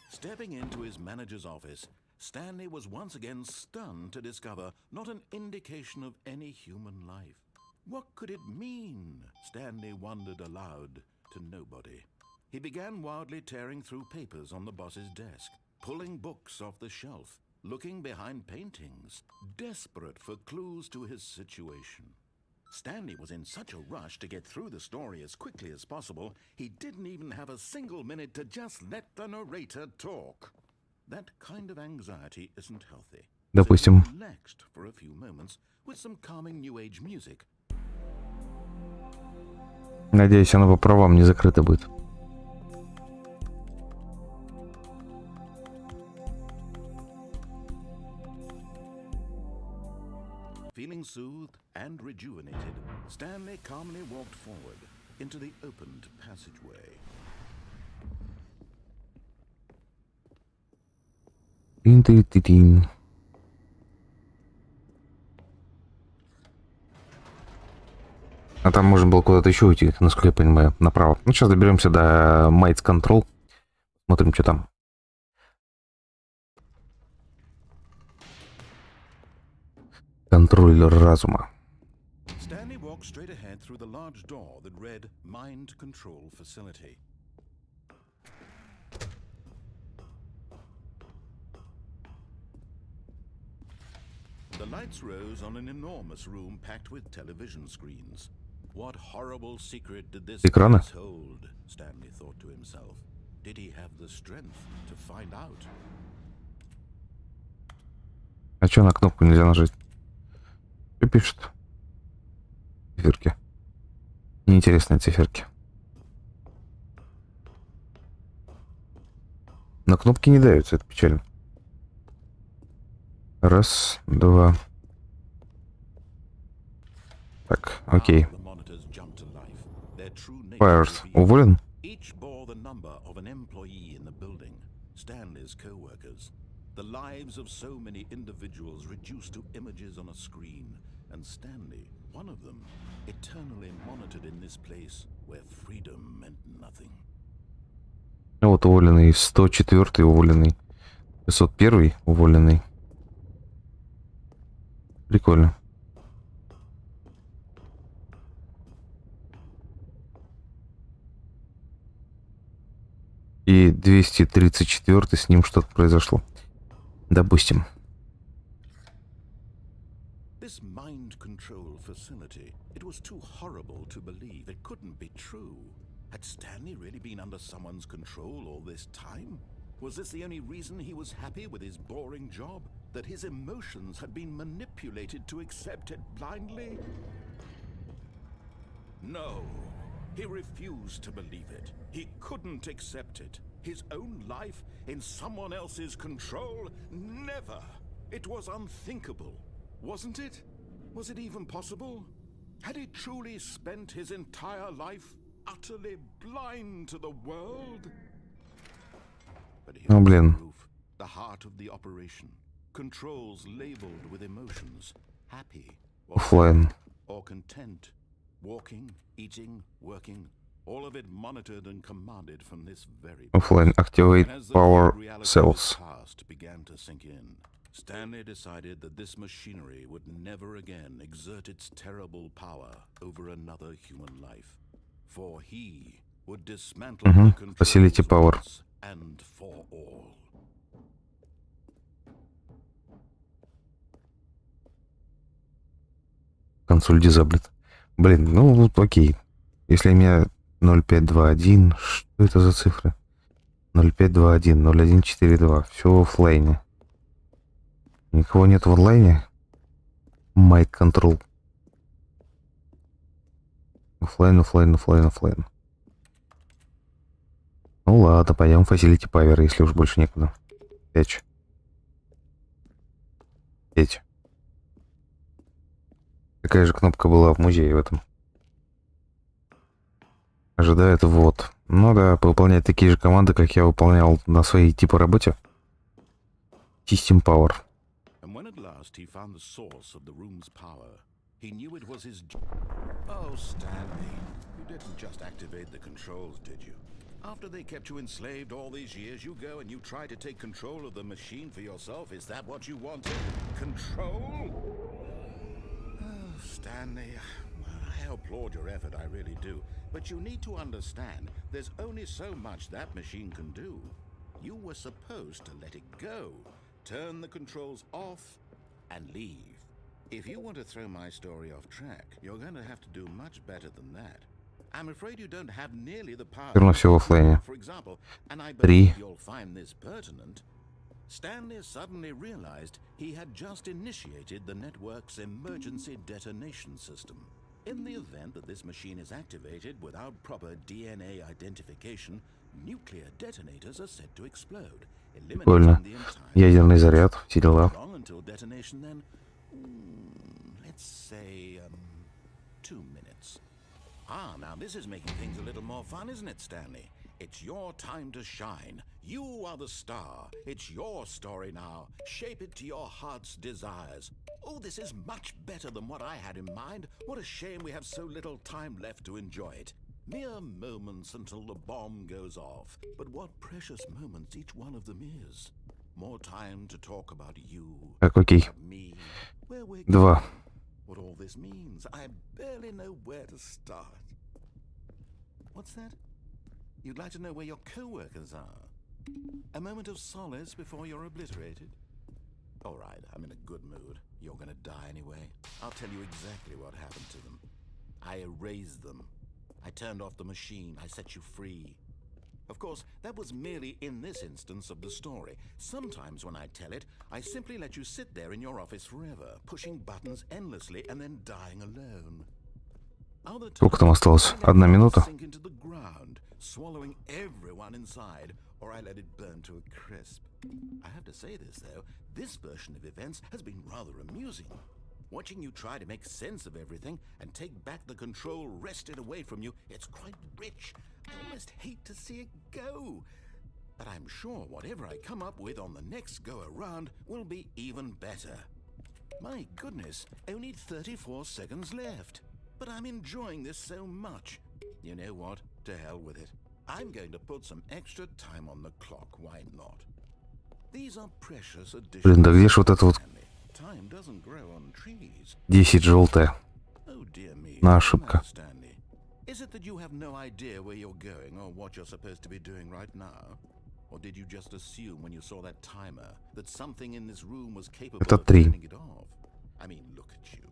Stepping into his manager's office, Stanley was once again stunned to discover not an indication of any human life. What could it mean? Stanley wondered aloud to nobody. He began wildly tearing through papers on the boss's desk, pulling books off the shelf, looking behind paintings, desperate for clues to his situation. Stanley was in such a rush to get through the story as quickly as possible, he didn't even have a single minute to just let the narrator talk. That kind of anxiety isn't healthy. Допустим. So he relaxed for a few moments with some calming new age music. Надеюсь, оно по правам не закрыто будет. Feeling soothed and rejuvenated, Stanley calmly walked forward into the opened passageway. Тин-тин-тин-тин. А там можно было куда-то еще уйти, насколько я понимаю, направо. Ну, сейчас доберемся до Might Control. Смотрим, что там. Контроллер разума. Stanley walked straight ahead through the large door that read Mind Control Facility. The lights rose on an enormous room packed with television screens. What horrible secret did this Экраны? place hold? Stanley thought to himself. Did he have the strength to find out? А что на кнопку нельзя нажать? Что пишет? Циферки. Неинтересные циферки. На кнопки не даются, это печально. Раз, два. Так, окей. Пайерс уволен? Each bore the number of an employee in the building, Stanley's co-workers. The lives of so many individuals reduced to images on a screen, and Stanley One of them, eternally monitored in this place where freedom meant nothing. Вот уволенный 104-й уволенный. 601-й уволенный. Прикольно. И 234-й, с ним что-то произошло. Допустим. This mind control facility, it was too horrible to believe. It couldn't be true. Had Stanley really been under someone's control all this time? Was this the only reason he was happy with his boring job? That his emotions had been manipulated to accept it blindly? No. He refused to believe it. He couldn't accept it. His own life in someone else's control? Never. It was unthinkable. Wasn't it? Was it even possible? Had he truly spent his entire life utterly blind to the world? But here Oh, was блин. the proof, the heart of the operation. Controls labeled with emotions. Happy or Оффлайн. sad or content. Walking, eating, working. All of it monitored and commanded from this very Оффлайн. Activate And as the power new reality of cells. his past began to sink in, Stanley decided that this machinery would never again exert its terrible power over another human life. For he would dismantle the controls Facility power. once and for all. Консоль дизаблит. Блин, ну вот окей. Если у меня 0521, что это за цифры? 0521, 0142. Все в оффлайне. Никого нет в онлайне? Mic control. Оффлайн, оффлайн, оффлайн, оффлайн. Ну ладно, пойдем в Facility Power, если уж больше некуда. 5. 5. Такая же кнопка была в музее в этом. Ожидает ввод. Ну да, выполнять такие же команды, как я выполнял на своей типа работе. System Power. And when at last he found the source of the room's power, he knew it was his Oh, Stanley, you didn't just activate the controls, did you? After they kept you enslaved all these years, you go and you try to take control of the machine for yourself. Is that what you wanted? Control? Oh, Stanley, I applaud your effort, I really do. But you need to understand, there's only so much that machine can do. You were supposed to let it go, turn the controls off, and leave. If you want to throw my story off track, you're going to have to do much better than that. I'm afraid you don't have nearly the power. Все равно все в оффлайне. For example, and I 3. believe you'll find this pertinent, Stanley suddenly realized he had just initiated the network's emergency detonation system. In the event that this machine is activated without proper DNA identification, nuclear detonators are said to explode, Прикольно. eliminating the entire Ядерный заряд, все дела. long until detonation then? Let's say 2 minutes. Now this is making things a little more fun, isn't it, Stanley? It's your time to shine. You are the star. It's your story now. Shape it to your heart's desires. Oh, this is much better than what I had in mind. What a shame we have so little time left to enjoy it. Mere moments until the bomb goes off. But what precious moments each one of them is. More time to talk about you, Так, окей. about me, where we're 2. what all this means. I barely know where to start. What's that? You'd like to know where your co-workers are? A moment of solace before you're obliterated? All right, I'm in a good mood. You're gonna die anyway. I'll tell you exactly what happened to them. I erased them. I turned off the machine. I set you free. Of course, that was merely in this instance of the story. Sometimes when I tell it, I simply let you sit there in your office forever, pushing buttons endlessly and then dying alone. Other Сколько там times, осталось? I let 1 it минута? sink into the ground, swallowing everyone inside, or I let it burn to a crisp. I have to say this, though, this version of events has been rather amusing. Watching you try to make sense of everything and take back the control wrested away from you, it's quite rich. I almost hate to see it go. But I'm sure whatever I come up with on the next go-around will be even better. My goodness, only 34 seconds left. But I'm enjoying this so much. You know what? To hell with it. I'm going to put some extra time on the clock. Why not? These are precious additions. Блин, да где ж вот это вот Time doesn't grow on trees. 10 желтая? Oh dear me. На ошибка. Stanley. Is it that you have no idea where you're going or what you're supposed to be doing right now? Or did you just assume when you saw that timer that something in this room was capable Это of 3. turning it off? I mean, look at you.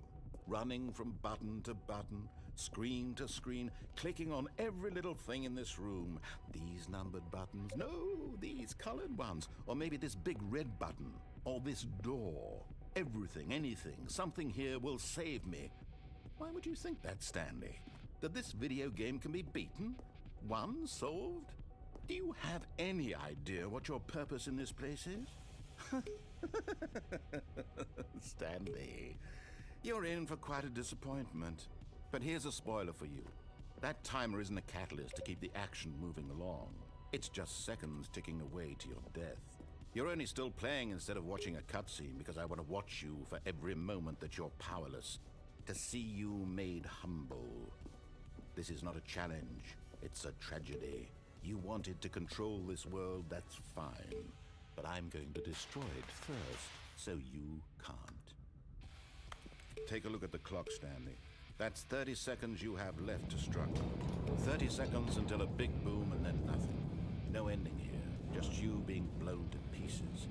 Running from button to button, screen to screen, clicking on every little thing in this room. These numbered buttons, no, these colored ones. Or maybe this big red button, or this door. Everything, anything, something here will save me. Why would you think that, Stanley? That this video game can be beaten? Won? Solved? Do you have any idea what your purpose in this place is? Stanley, you're in for quite a disappointment. But here's a spoiler for you. That timer isn't a catalyst to keep the action moving along. It's just seconds ticking away to your death. You're only still playing instead of watching a cutscene because I want to watch you for every moment that you're powerless. To see you made humble. This is not a challenge. It's a tragedy. You wanted to control this world, that's fine. But I'm going to destroy it first, so you can't. Take a look at the clock, Stanley. That's 30 seconds you have left to struggle. 30 seconds until a big boom and then nothing. No ending here, just you being blown to pieces.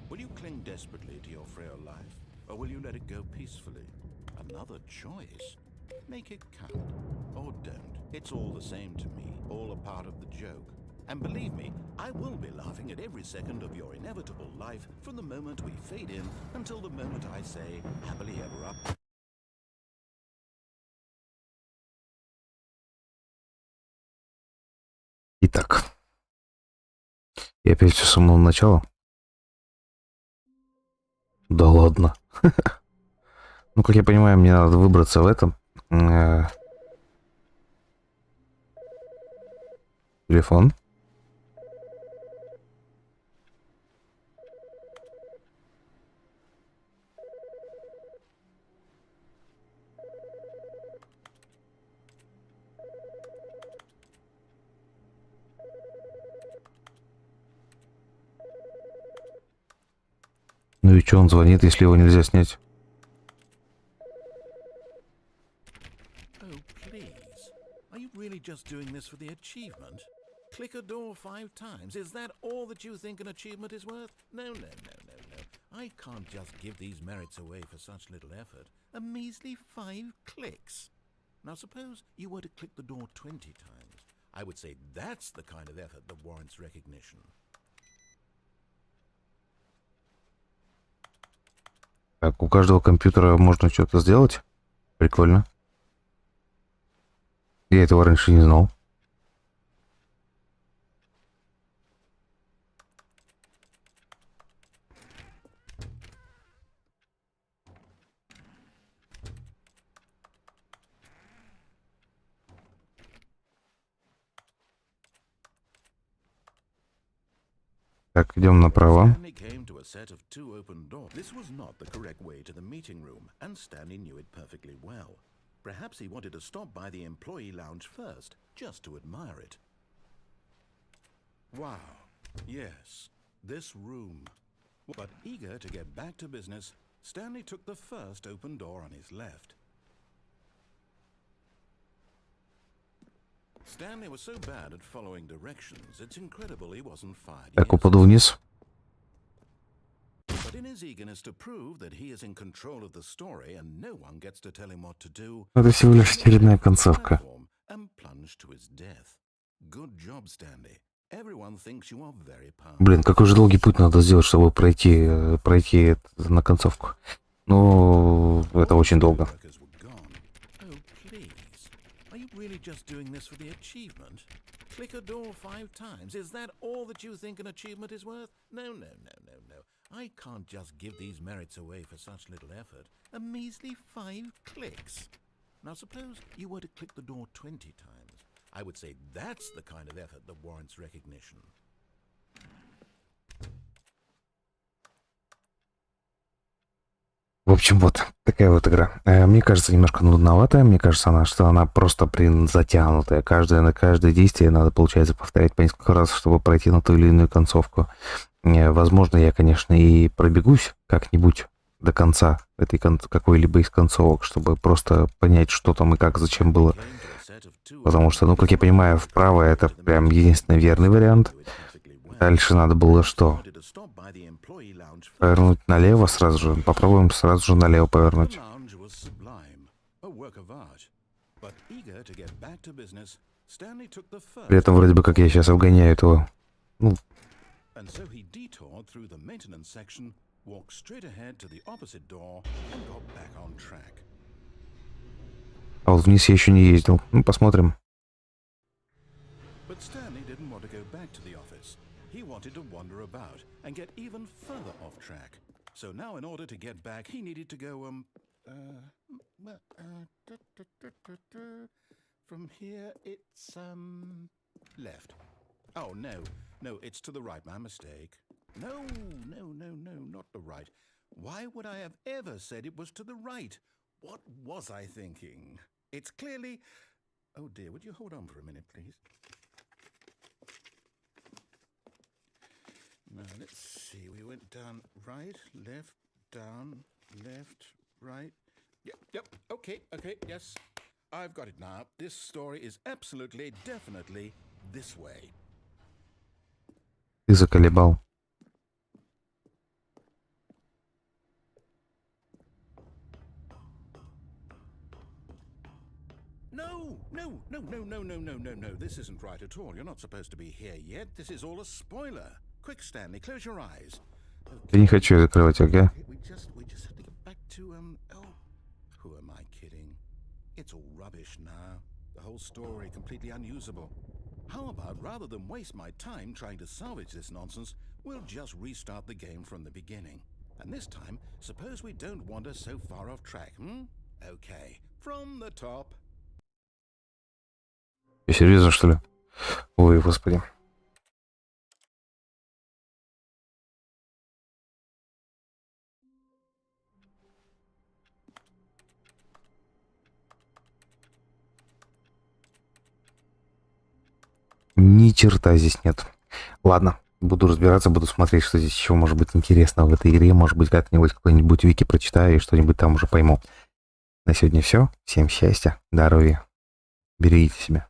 Will you cling desperately to your frail life, or will you let it go peacefully? Another choice. Make it count, or don't. It's all the same to me, all a part of the joke. And believe me, I will be laughing at every second of your inevitable life from the moment we fade in until the moment I say, happily ever up. Итак, и опять все с самого начала. Да ладно. Ну, как я понимаю, мне надо выбраться в этом. Телефон. Ну и что он звонит, если его нельзя снять? Oh, please. Are you really just doing this for the achievement? Click a door 5 times. Is that all that you think an achievement is worth? No, no, no, no, no. I can't just give these merits away for such little effort. A measly 5 clicks. Now suppose you were to click the door 20 times. I would say that's the kind of effort that warrants recognition. Так, у каждого компьютера можно что-то сделать. Прикольно. Я этого раньше не знал. Так, идем направо. Stanley came to a set of 2 open doors. This was not the correct way to the meeting room, and Stanley knew it perfectly well. Perhaps he wanted to stop by the employee lounge first, just to admire it. Wow, yes, this room. But eager to get back to business, Stanley took the first open door on his left. Stanley was so bad at following directions, it's incredible he wasn't fired Так, years упаду вниз. But in his eagerness to prove that he is in control of the story and no one gets to tell him what to do, Это всего лишь очередная концовка. and plunged to his death. Good job, Stanley. Everyone thinks you are very powerful. Блин, какой же долгий путь надо сделать, чтобы пройти на концовку. Ну, это очень долго. Oh, please. Are you really just doing this for the achievement? Click a door 5 times. Is that all that you think an achievement is worth? No, no, no, no, no. I can't just give these merits away for such little effort. A measly 5 clicks. Now suppose you were to click the door 20 times. I would say that's the kind of effort that warrants recognition. общем, вот такая вот игра. Мне кажется, немножко нудноватая. Мне кажется, что она просто, затянутая. Каждое действие надо, получается, повторять по несколько раз, чтобы пройти на ту или иную концовку. Возможно, я, конечно, и пробегусь как-нибудь до конца этой какой-либо из концовок, чтобы просто понять, что там и как, зачем было. Потому что, как я понимаю, вправо это прям единственный верный вариант. Дальше надо было что? Повернуть налево сразу же. Попробуем сразу же налево повернуть. При этом вроде бы как я сейчас обгоняю этого. А вот вниз я еще не ездил. Посмотрим. But Stanley didn't want to go back to the office. He wanted to wander about and get even further off track. So now in order to get back, he needed to go, from here it's, left. Oh, no, it's to the right, my mistake. No, not the right. Why would I have ever said it was to the right? What was I thinking? It's clearly... Oh dear, would you hold on for a minute, please? Now, let's see. We went down right, left, down, left, right. Yep. Okay, yes. I've got it now. This story is absolutely, definitely this way. Ты заколебал. No. This isn't right at all. You're not supposed to be here yet. This is all a spoiler. Quick, Stanley, close your eyes. Я не хочу закрывать, ага. We just have to get back to, who am I kidding? It's all rubbish now. The whole story completely unusable. How about, rather than waste my time trying to salvage this nonsense, we'll just restart the game from the beginning. And this time, suppose we don't wander so far off track, Okay, from the top. Я серьезно, что ли? Ой, господи. Ни черта здесь нет. Ладно, буду разбираться, буду смотреть, что здесь еще может быть интересного в этой игре. Может быть, как-нибудь какой-нибудь вики прочитаю и что-нибудь там уже пойму. На сегодня все. Всем счастья, здоровья. Берегите себя.